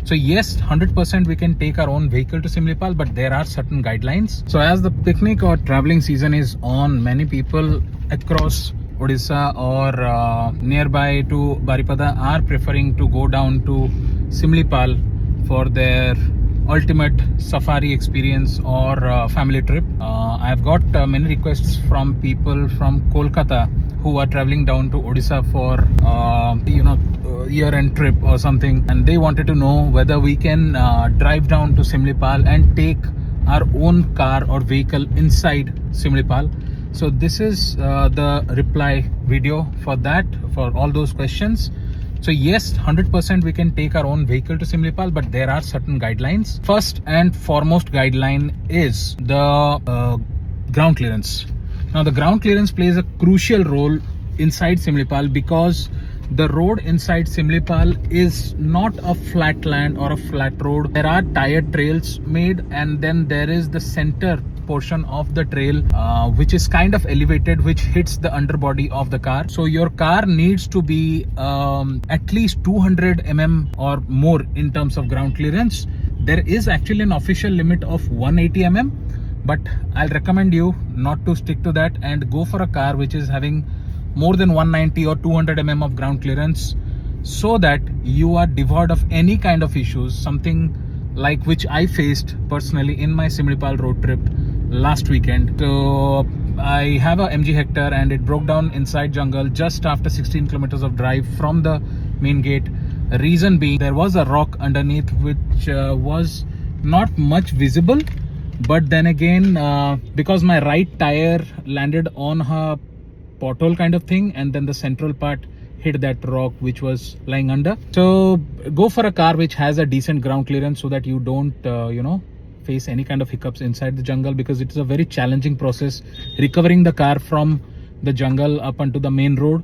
So yes, 100% we can take our own vehicle to Similipal, but there are certain guidelines. So as the picnic or traveling season is on, many people across Odisha or nearby to Baripada are preferring to go down to Similipal for their ultimate safari experience or family trip. I've got many requests from people from Kolkata who are traveling down to Odisha for year-end trip or something, and they wanted to know whether we can drive down to Similipal and take our own car or vehicle inside Similipal. So this is the reply video for that, for all those questions. So yes, 100% we can take our own vehicle to Similipal, but there are certain guidelines. First and foremost guideline is the ground clearance. Now the ground clearance plays a crucial role inside Similipal because the road inside Similipal is not a flat land or a flat road. There are tired trails made, and then there is the center portion of the trail which is kind of elevated, which hits the underbody of the car. So your car needs to be at least 200 mm or more in terms of ground clearance. There is actually an official limit of 180 mm, but I'll recommend you not to stick to that and go for a car which is having more than 190 or 200 mm of ground clearance, so that you are devoid of any kind of issues, something like which I faced personally in my Similipal road trip last weekend. So I have a MG Hector and it broke down inside jungle just after 16 kilometers of drive from the main gate. Reason being, there was a rock underneath which was not much visible, but then again because my right tire landed on a pothole kind of thing, and then the central part hit that rock which was lying under. So go for a car which has a decent ground clearance so that you don't face any kind of hiccups inside the jungle, because it is a very challenging process recovering the car from the jungle up onto the main road.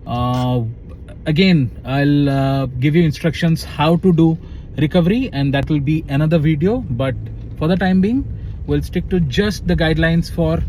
Again, I'll give you instructions how to do recovery, and that will be another video, but for the time being we'll stick to just the guidelines for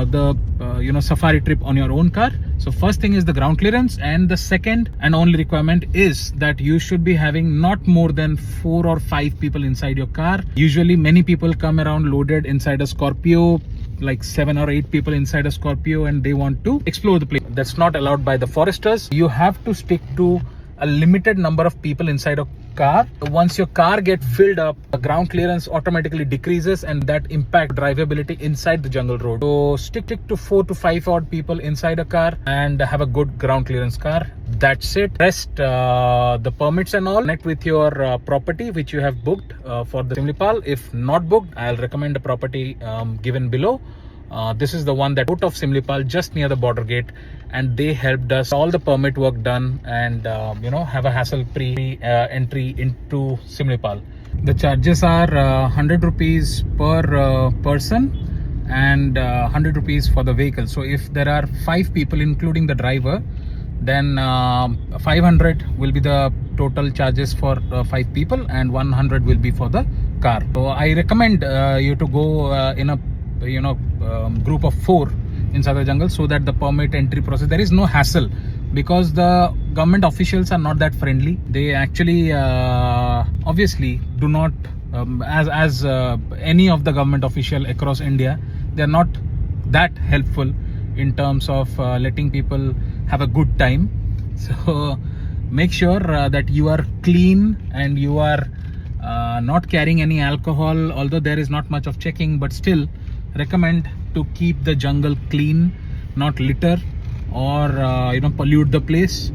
the safari trip on your own car. So first thing is the ground clearance, and the second and only requirement is that you should be having not more than 4 or 5 people inside your car. Usually many people come around loaded inside a Scorpio, like 7 or 8 people inside a Scorpio, and they want to explore the place. That's not allowed by the foresters. You have to stick to a limited number of people inside a car. Once your car gets filled up, the ground clearance automatically decreases, and that impact drivability inside the jungle road. So stick to 4 to 5 odd people inside a car and have a good ground clearance car. That's it. Rest the permits and all, connect with your property which you have booked for the Similipal. If not booked, I'll recommend the property given below. This is the one that out of Similipal, just near the border gate, and they helped us all the permit work done and have a hassle-free entry into Similipal. The charges are 100 rupees per person and 100 rupees for the vehicle. So if there are 5 people including the driver, then 500 will be the total charges for 5 people, and 100 will be for the car. So I recommend you to go in a group of 4 inside the jungle, so that the permit entry process, there is no hassle, because the government officials are not that friendly. They actually obviously do not as any of the government official across India, they are not that helpful in terms of letting people have a good time. So make sure that you are clean and you are not carrying any alcohol, although there is not much of checking, but still recommend to keep the jungle clean, not litter or pollute the place.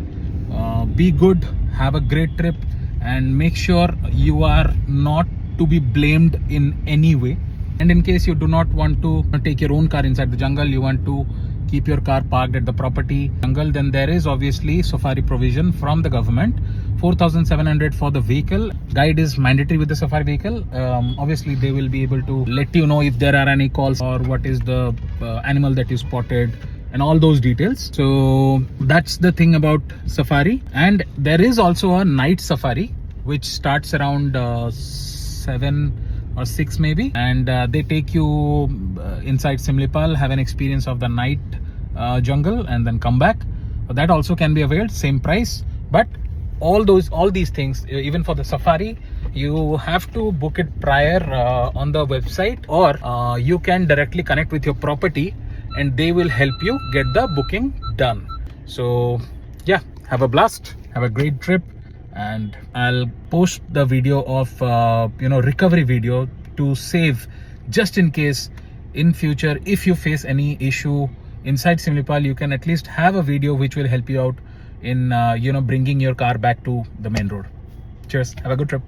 Be good, have a great trip, and make sure you are not to be blamed in any way. And in case you do not want to take your own car inside the jungle, you want to keep your car parked at the property jungle, then there is obviously safari provision from the government. 4,700 for the vehicle. Guide is mandatory with the safari vehicle. Obviously they will be able to let you know if there are any calls or what is the animal that you spotted and all those details. So that's the thing about safari. And there is also a night safari which starts around 7 or 6 maybe, and they take you inside Similipal, have an experience of the night jungle, and then come back. That also can be availed, same price. But all these things, even for the safari, you have to book it prior on the website, or you can directly connect with your property and they will help you get the booking done. So yeah, have a blast, have a great trip, and I'll post the video of recovery video to save, just in case in future if you face any issue inside Similipal, you can at least have a video which will help you out in bringing your car back to the main road. Cheers, have a good trip.